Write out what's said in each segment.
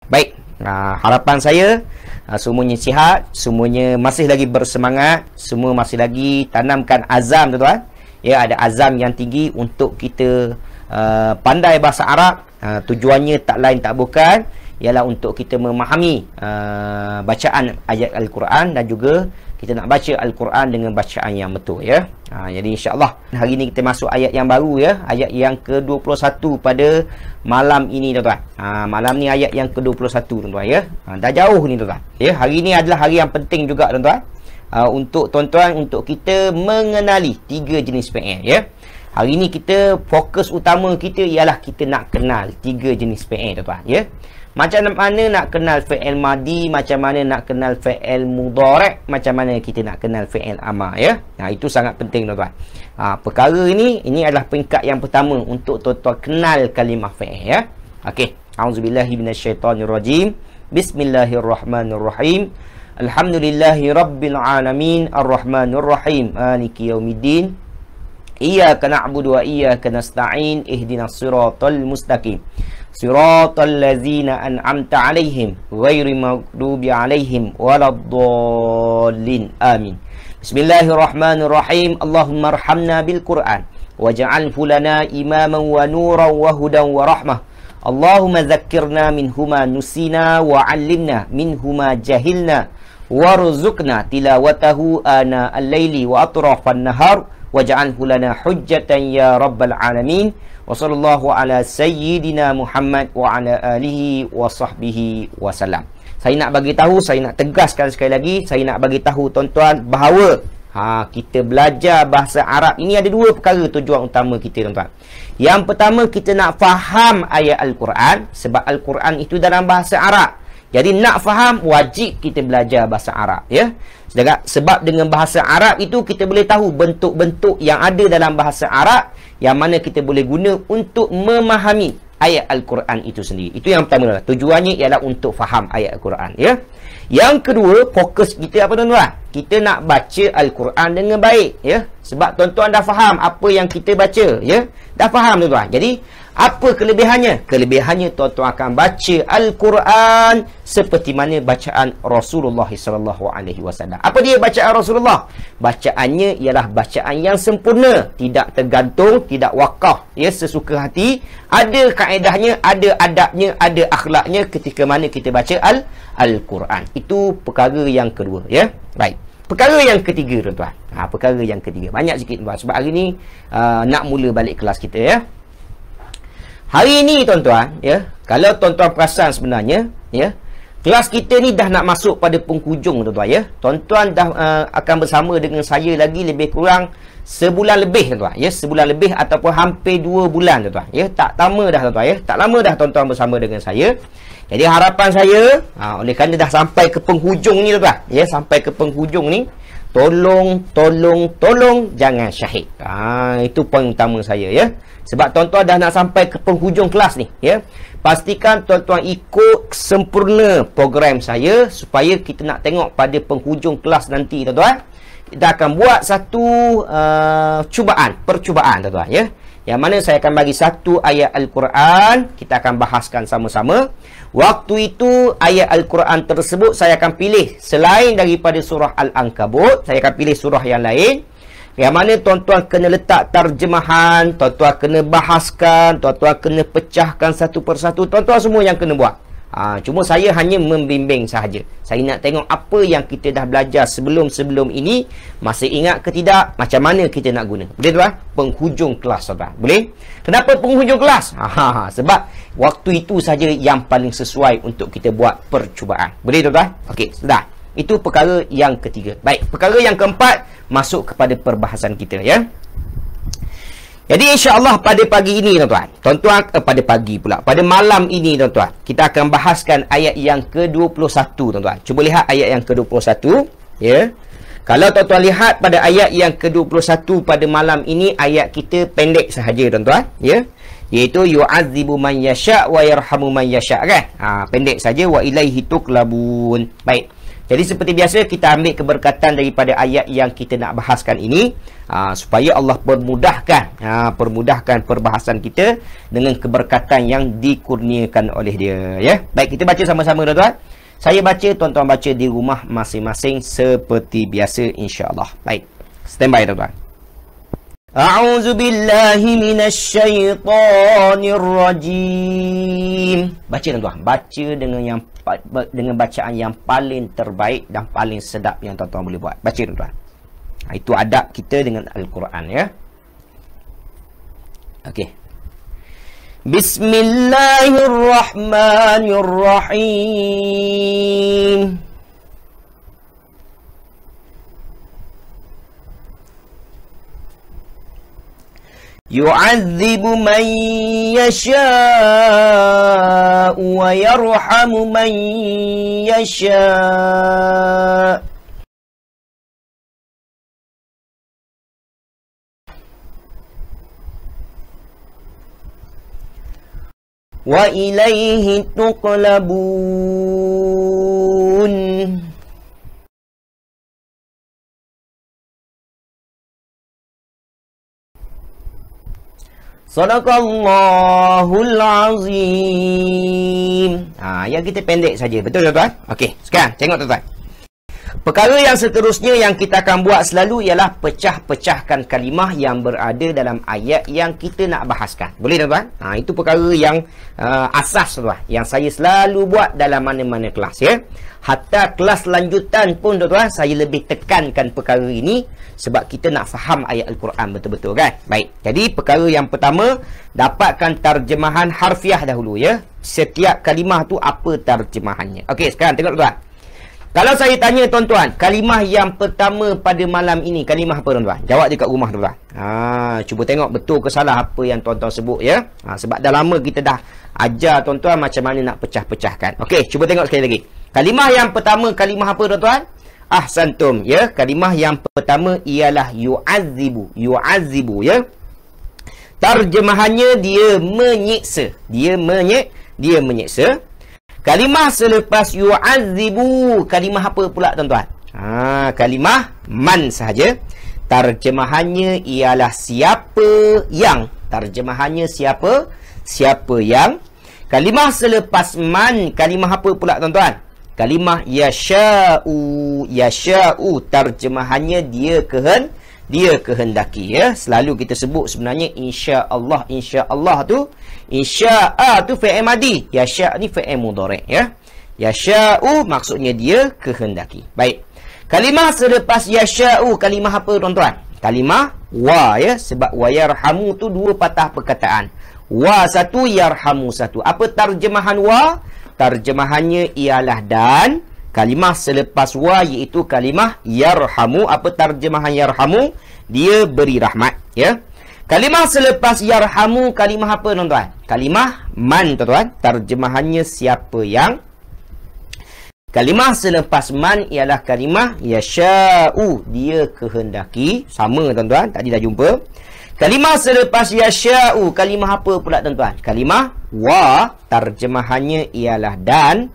Baik, harapan saya semuanya sihat, semuanya masih lagi bersemangat, semua masih lagi tanamkan azam, tuan-tuan. Ya, ada azam yang tinggi untuk kita pandai bahasa Arab. Tujuannya tak lain tak bukan ialah untuk kita memahami bacaan ayat Al-Quran, dan juga kita nak baca Al-Quran dengan bacaan yang betul, ya. Jadi insya-Allah hari ni kita masuk ayat yang baru, ya, ayat yang ke-21 pada malam ini, tuan-tuan. Malam ni ayat yang ke-21, tuan-tuan, ya. Dah jauh ni, tuan-tuan. Ya, hari ni adalah hari yang penting juga, tuan-tuan. Untuk tuan-tuan, untuk kita mengenali 3 jenis PL, ya. Hari ni kita fokus utama kita ialah kita nak kenal 3 jenis PL, tuan-tuan, ya. Macam mana nak kenal fi'il madi, macam mana nak kenal fi'il mudhari', macam mana kita nak kenal fi'il amar, ya. Itu sangat penting, tuan-tuan. Perkara ini adalah peringkat yang pertama untuk tuan-tuan kenal kalimah fi'il, ya. Okey. Auzubillahi minasyaitonirrajim. Bismillahirrahmanirrahim. Alhamdulillahi rabbil alamin, arrahmanirrahim, maliki yaumiddin. Iyyaka na'budu wa iyyaka nasta'in, ihdinas siratal mustaqim. Siratal ladzina an'amta 'alaihim ghairil maghdubi 'alaihim waladdallin. Amin. Bismillahirrahmanirrahim. Allahumma arhamna bil Qur'an waj'alhu lana imaman wa nuran wa hudan wa rahmah. Allahumma dzakkirna minhuma nusina wa 'allimna minhuma jahilna warzuqna tilawatahu ana al-laili wa atrafan nahar waj'alhu lana hujjatan ya rabbal alamin. Wa sallallahu ala sayyidina Muhammad wa ala alihi wa sahbihi wasallam. Saya nak bagi tahu, saya nak tegaskan sekali lagi, saya nak bagi tahu tuan-tuan bahawa kita belajar bahasa Arab ini ada 2 perkara tujuan utama kita, tuan-tuan. Yang pertama, kita nak faham ayat Al-Quran, sebab Al-Quran itu dalam bahasa Arab. Jadi nak faham, wajib kita belajar bahasa Arab, ya. Sebab dengan bahasa Arab itu kita boleh tahu bentuk-bentuk yang ada dalam bahasa Arab yang mana kita boleh guna untuk memahami ayat Al-Quran itu sendiri. Itu yang pertama. Tujuannya ialah untuk faham ayat Al-Quran, ya. Yang kedua, fokus kita apa, tuan-tuan? Kita nak baca Al-Quran dengan baik, ya. Sebab tuan-tuan dah faham apa yang kita baca, ya. Dah faham, tuan-tuan. Jadi apa kelebihannya? Kelebihannya tuan-tuan akan baca Al-Quran seperti mana bacaan Rasulullah SAW. Apa dia bacaan Rasulullah? Bacaannya ialah bacaan yang sempurna, tidak tergantung, tidak wakaf, ya, sesuka hati. Ada kaedahnya, ada adabnya, ada akhlaknya ketika mana kita baca Al-Quran. Itu perkara yang kedua, ya. Baik. Perkara yang ketiga, tuan-tuan. Perkara yang ketiga. Banyak sikit, tuan-tuan. Sebab hari ni nak mula balik kelas kita, ya. Hari ini, tuan-tuan, ya, kalau tuan-tuan perasan sebenarnya, ya, kelas kita ni dah nak masuk pada penghujung, tuan-tuan, ya. Tuan-tuan dah akan bersama dengan saya lagi lebih kurang sebulan lebih, tuan-tuan, ya. Sebulan lebih ataupun hampir 2 bulan, tuan-tuan, ya. Tak lama dah, tuan-tuan, ya. Tak lama dah tuan-tuan bersama dengan saya. Jadi harapan saya, oleh kerana dah sampai ke penghujung ni, tuan-tuan, ya, sampai ke penghujung ni, tolong jangan syahid. Itu poin utama saya, ya. Sebab tuan-tuan dah nak sampai ke penghujung kelas ni, ya. Pastikan tuan-tuan ikut sempurna program saya supaya kita nak tengok pada penghujung kelas nanti, tuan-tuan. Kita akan buat satu percubaan, tuan-tuan, ya. Yang mana saya akan bagi satu ayat Al-Quran, kita akan bahaskan sama-sama. Waktu itu ayat Al-Quran tersebut saya akan pilih selain daripada surah Al-Ankabut, saya akan pilih surah yang lain. Yang mana tuan-tuan kena letak terjemahan, tuan-tuan kena bahaskan, tuan-tuan kena pecahkan satu persatu, tuan-tuan semua yang kena buat. Cuma saya hanya membimbing sahaja. Saya nak tengok apa yang kita dah belajar sebelum ini, masih ingat ke tidak, macam mana kita nak guna. Boleh, tuan? Penghujung kelas, tuan. Boleh? Kenapa penghujung kelas? Sebab waktu itu saja yang paling sesuai untuk kita buat percubaan. Boleh, tuan? Okey, sudah. Itu perkara yang ketiga. Baik, perkara yang keempat, masuk kepada perbahasan kita, ya. Jadi insya-Allah pada pagi ini, tuan-tuan, pada malam ini, tuan-tuan, kita akan bahaskan ayat yang ke-21, tuan-tuan. Cuba lihat ayat yang ke-21, ya. Kalau tuan-tuan lihat pada ayat yang ke-21 pada malam ini, ayat kita pendek sahaja, tuan-tuan, ya. Iaitu yu'adzibu man yasha' wa yarhamu man yasha', kan? Pendek saja, wa ilaihi tuqlabun. Baik. Jadi seperti biasa kita ambil keberkatan daripada ayat yang kita nak bahaskan ini, supaya Allah permudahkan perbahasan kita dengan keberkatan yang dikurniakan oleh dia, ya. Baik, kita baca sama-sama tuan-tuan. Saya baca, tuan-tuan baca di rumah masing-masing seperti biasa, insya-Allah. Baik. Standby tuan-tuan. A'udzu billahi minasyaitonir rajim. Baca tuan-tuan, baca dengan bacaan yang paling terbaik dan paling sedap yang tuan-tuan boleh buat. Baca tuan-tuan. Itu adab kita dengan Al-Quran, ya. Okey. Bismillahirrahmanirrahim. Yu'adzibu man yasha'u wa yarhamu man yasha'u. Wa ilaihi tuqlabun. Sadaqallahul azim. Yang kita pendek saja. Betul tuan-tuan? Okey, sekarang tengok tuan-tuan. Perkara yang seterusnya yang kita akan buat selalu ialah pecah-pecahkan kalimah yang berada dalam ayat yang kita nak bahaskan. Boleh tuan-tuan? Itu perkara yang asas tuan-tuan, yang saya selalu buat dalam mana-mana kelas, ya. Hatta kelas lanjutan pun tuan-tuan, saya lebih tekankan perkara ini sebab kita nak faham ayat Al-Quran betul-betul, kan? Baik. Jadi perkara yang pertama, dapatkan terjemahan harfiah dahulu, ya. Setiap kalimah tu apa terjemahannya. Okey, sekarang tengok tuan-tuan. Kalau saya tanya tuan-tuan, kalimah yang pertama pada malam ini, kalimah apa tuan-tuan? Jawab dekat rumah tuan-tuan. Cuba tengok betul ke salah apa yang tuan-tuan sebut, ya. Sebab dah lama kita dah ajar tuan-tuan macam mana nak pecah-pecahkan. Okey, cuba tengok sekali lagi. Kalimah yang pertama, kalimah apa tuan-tuan? Ahsantum, ya. Kalimah yang pertama ialah yu'adzibu. Yu'adzibu, ya. Terjemahannya dia menyiksa. Dia menyiksa. Kalimah selepas yu'adzibu, kalimah apa pula tuan-tuan? Kalimah man sahaja. Terjemahannya ialah siapa yang. Terjemahannya siapa? Siapa yang. Kalimah selepas man, kalimah apa pula tuan-tuan? Kalimah yasha'u. Yasha'u, terjemahannya dia kehendaki, ya. Selalu kita sebut sebenarnya insya-Allah. Insya-Allah tu, insya'a tu fi'il madi, yasha' ni fi'il mudhari', ya. Yasha'u maksudnya dia kehendaki. Baik. Kalimah selepas yasha'u, kalimah apa tuan-tuan? Kalimah wa, ya. Sebab wa yarhamu tu dua patah perkataan. Wa satu, yarhamu satu. Apa terjemahan wa? Terjemahannya ialah dan. Kalimah selepas wa iaitu kalimah yarhamu. Apa terjemahan yarhamu? Dia beri rahmat, ya. Kalimah selepas yarhamu, kalimah apa tuan-tuan? Kalimah man tuan-tuan. Terjemahannya siapa yang. Kalimah selepas man ialah kalimah yasha'u. Dia kehendaki. Sama tuan-tuan, tadi dah jumpa. Kalimah selepas yasha'u, kalimah apa pula tuan-tuan? Kalimah wa. Terjemahannya ialah dan.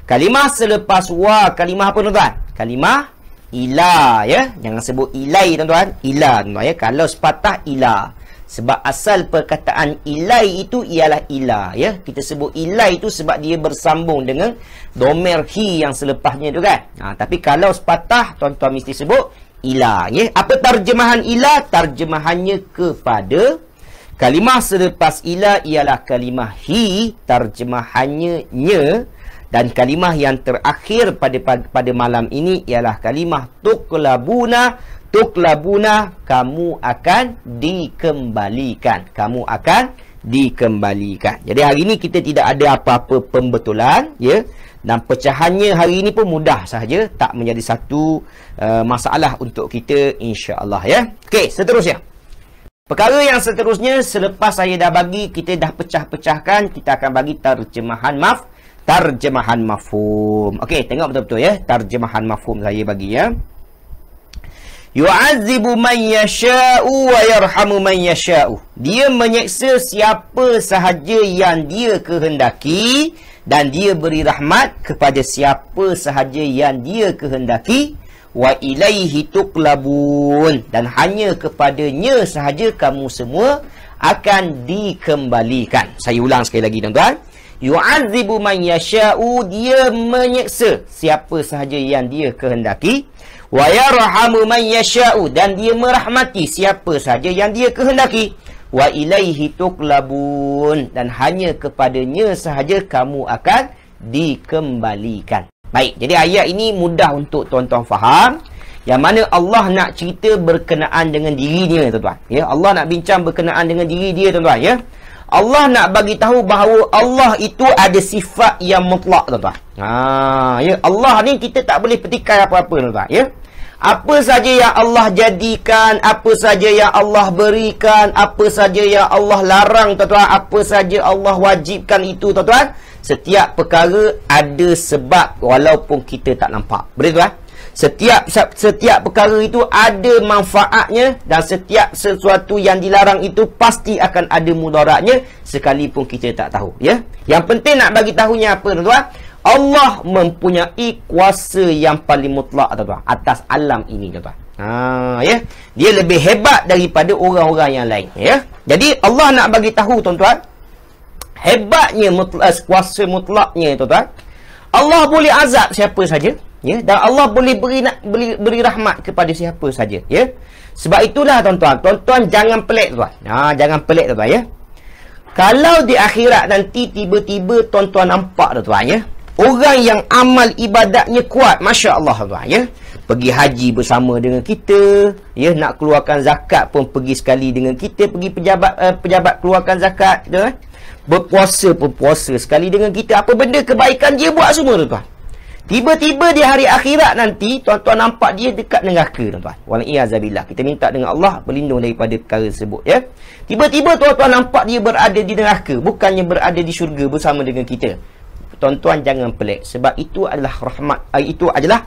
Kalimah selepas wa, kalimah apa tuan-tuan? Kalimah ila, ya. Jangan sebut ilai tuan-tuan. Ila tuan-tuan, ya. Kalau sepatah ila. Sebab asal perkataan ilai itu ialah ila, ya. Kita sebut ilai itu sebab dia bersambung dengan domer hi yang selepasnya tu, kan. Tapi kalau sepatah tuan-tuan mesti sebut ila, ya. Apa terjemahan ila? Terjemahannya kepada. Kalimah selepas ila ialah kalimah hi. Terjemahannya nye. Dan kalimah yang terakhir pada malam ini ialah kalimah tuqlabuna. Tuqlabuna, kamu akan dikembalikan. Kamu akan dikembalikan. Jadi hari ini kita tidak ada apa-apa pembetulan, ya. Dan pecahannya hari ini pun mudah sahaja. Tak menjadi satu masalah untuk kita, insya-Allah, ya. Okey, seterusnya. Perkara yang seterusnya, selepas saya dah bagi, kita dah pecah-pecahkan, kita akan bagi terjemahan mafhum. Okey, tengok betul-betul, ya. Terjemahan mafhum saya bagi, ya. Yu'adzibu man yasha'u wa yarhamu man yasha'u. Dia menyeksa siapa sahaja yang dia kehendaki Dan dia beri rahmat kepada siapa sahaja yang dia kehendaki. Wa ilaihi tuqlabun, dan hanya kepadanya sahaja kamu semua akan dikembalikan. Saya ulang sekali lagi tuan-tuan. Yu'adzibu man yasha'u, dia menyeksa siapa sahaja yang dia kehendaki. Wa yarhamu man yasha'u, dan dia merahmati siapa sahaja yang dia kehendaki. Wa ilaihi tuqlabun, dan hanya kepadanya sahaja kamu akan dikembalikan. Baik, jadi ayat ini mudah untuk tuan-tuan faham. Yang mana Allah nak cerita berkenaan dengan dirinya, tuan-tuan. Ya, Allah nak bincang berkenaan dengan diri dia, tuan-tuan, ya. Allah nak bagi tahu bahawa Allah itu ada sifat yang mutlak, tuan-tuan. Ya, Allah ni kita tak boleh petikai apa-apa, tuan-tuan, ya. Apa saja yang Allah jadikan, apa saja yang Allah berikan, apa saja yang Allah larang, tuan-tuan, apa saja Allah wajibkan itu, tuan-tuan, setiap perkara ada sebab walaupun kita tak nampak. Betul tak? Setiap perkara itu ada manfaatnya, dan setiap sesuatu yang dilarang itu pasti akan ada mudaratnya sekalipun kita tak tahu, ya. Yang penting nak bagi tahunya apa, tuan-tuan? Allah mempunyai kuasa yang paling mutlak, tuan-tuan, atas alam ini, tuan-tuan. Ya. Dia lebih hebat daripada orang-orang yang lain, ya. Jadi Allah nak bagi tahu, tuan-tuan, hebatnya kuasa mutlaknya, tuan-tuan. Allah boleh azab siapa saja, ya, dan Allah boleh beri rahmat kepada siapa saja, ya. Sebab itulah, tuan-tuan, jangan pelik, tuan. Jangan pelik, tuan-tuan, ya. Kalau di akhirat nanti tiba-tiba tuan-tuan nampak, tuan-tuan, ya, orang yang amal ibadatnya kuat, masya-Allah, tuan-tuan, ya. Pergi haji bersama dengan kita, ya, nak keluarkan zakat pun pergi sekali dengan kita, pergi pejabat keluarkan zakat, tuan. Berpuasa pun puasa sekali dengan kita. Apa benda kebaikan dia buat semua, tuan-tuan. Tiba-tiba di hari akhirat nanti tuan-tuan nampak dia dekat neraka, tuan-tuan. Waliyazabillah. Kita minta dengan Allah berlindung daripada perkara tersebut, ya. Tiba-tiba tuan-tuan nampak dia berada di neraka, bukannya berada di syurga bersama dengan kita. Tuan-tuan jangan pelik, sebab itu adalah rahmat, itu adalah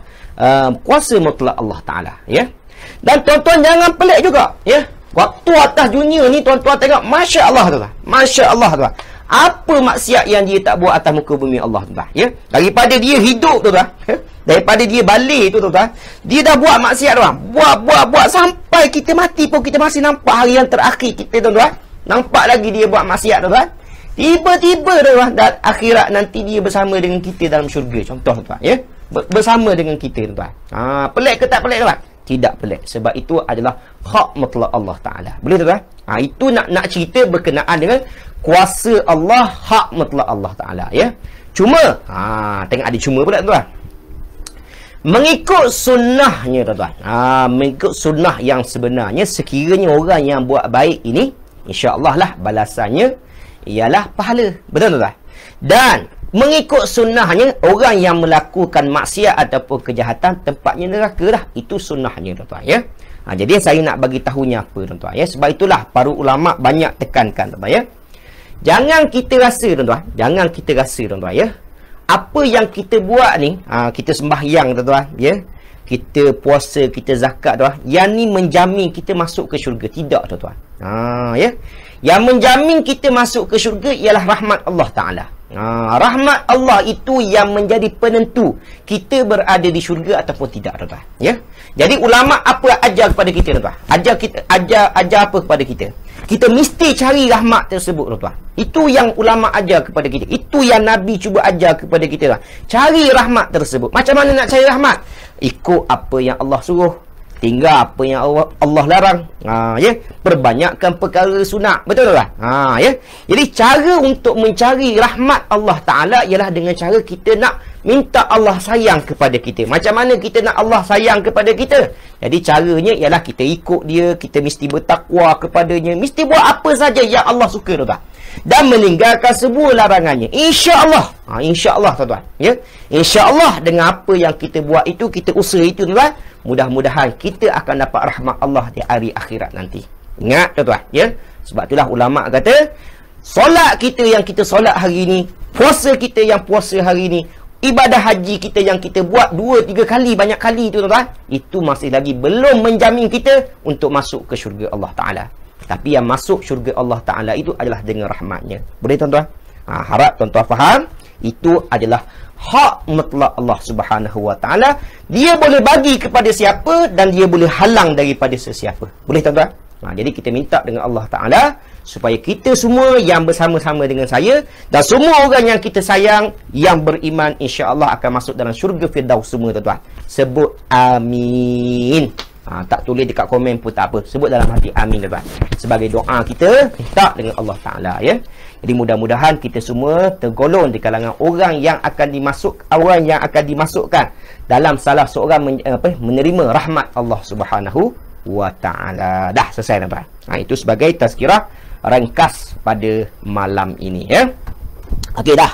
kuasa mutlak Allah Taala, ya. Dan tuan-tuan jangan pelik juga, ya. Waktu atas dunia ni tuan-tuan tengok, masya-Allah, tuan-tuan. Masya-Allah, tuan-tuan. Apa maksiat yang dia tak buat atas muka bumi Allah, tuan-tuan, ya. Daripada dia hidup, tuan-tuan, ya? Daripada dia balik tu, tuan-tuan, dia dah buat maksiat, tuan. Buat sampai kita mati pun kita masih nampak hari yang terakhir kita, tuan-tuan. Nampak lagi dia buat maksiat, tuan-tuan. Tiba-tiba, tuan-tuan, dan akhirat nanti dia bersama dengan kita dalam syurga. Contoh, tuan-tuan, ya. Bersama dengan kita, tuan-tuan. Pelik ke tak pelik, tuan? Tidak pelik, sebab itu adalah hak mutlak Allah Taala. Boleh, tuan? Itu nak cerita berkenaan dengan kuasa Allah, hak mutlak Allah Taala, ya. Cuma, tengok ada cuma pula, tuan. Mengikut sunnahnya, tuan. Mengikut sunnah yang sebenarnya, sekiranya orang yang buat baik ini, insya-Allah lah balasannya ialah pahala. Betul, tuan? Dan mengikut sunnahnya, orang yang melakukan maksiat ataupun kejahatan, tempatnya neraka lah. Itu sunnahnya, tuan-tuan, ya. Jadi saya nak bagi tahunya apa, tuan-tuan, ya. Sebab itulah para ulama banyak tekankan, tuan-tuan, ya. Jangan kita rasa, tuan-tuan, tuan-tuan, ya, apa yang kita buat ni, kita sembahyang, tuan-tuan, ya, kita puasa, kita zakat, tuan, yang ni menjamin kita masuk ke syurga. Tidak, tuan-tuan. Ya. Yang menjamin kita masuk ke syurga ialah rahmat Allah Taala. Rahmat Allah itu yang menjadi penentu kita berada di syurga ataupun tidak, tuan-tuan, ya. Jadi ulama apa ajar kepada kita, tuan-tuan? Ajar apa kepada kita? Kita mesti cari rahmat tersebut, tuan-tuan. Itu yang ulama ajar kepada kita. Itu yang Nabi cuba ajar kepada kita, tuan. Cari rahmat tersebut. Macam mana nak cari rahmat? Ikut apa yang Allah suruh, tinggal apa yang Allah larang, ya. Perbanyakkan perkara sunat. Betul tak? Ya. Jadi cara untuk mencari rahmat Allah Taala ialah dengan cara kita nak minta Allah sayang kepada kita. Macam mana kita nak Allah sayang kepada kita? Jadi caranya ialah kita ikut dia, kita mesti bertakwa kepadanya, mesti buat apa saja yang Allah suka, tuan-tuan, dan meninggalkan semua larangannya. Insya-Allah. Insya-Allah, tuan-tuan, ya. Insya-Allah dengan apa yang kita buat itu, kita usaha itu, tuan-tuan, mudah-mudahan kita akan dapat rahmat Allah di hari akhirat nanti. Ingat, tuan-tuan, ya. Sebab itulah ulama kata, solat kita yang kita solat hari ini, puasa kita yang puasa hari ini, ibadah haji kita yang kita buat 2-3 kali, banyak kali, tuan-tuan, itu masih lagi belum menjamin kita untuk masuk ke syurga Allah Taala. Tapi yang masuk syurga Allah Taala itu adalah dengan rahmatnya. Boleh, tuan-tuan? Harap tuan-tuan faham, itu adalah hak mutlak Allah Subhanahu wa taala. Dia boleh bagi kepada siapa dan dia boleh halang daripada sesiapa. Boleh tuan-tuan? Jadi kita minta dengan Allah Taala supaya kita semua yang bersama-sama dengan saya dan semua orang yang kita sayang yang beriman, insya-Allah akan masuk dalam syurga Firdaus semua tuan-tuan. Sebut amin. Tak tulis dekat komen pun tak apa. Sebut dalam hati amin tuan-tuan. Sebagai doa kita minta dengan Allah Taala ya. Jadi mudah-mudahan kita semua tergolong di kalangan orang yang akan dimasukkan dalam salah seorang menerima rahmat Allah Subhanahu wa taala. Dah selesai tuan-tuan. Itu sebagai tazkirah ringkas pada malam ini ya. Okey dah.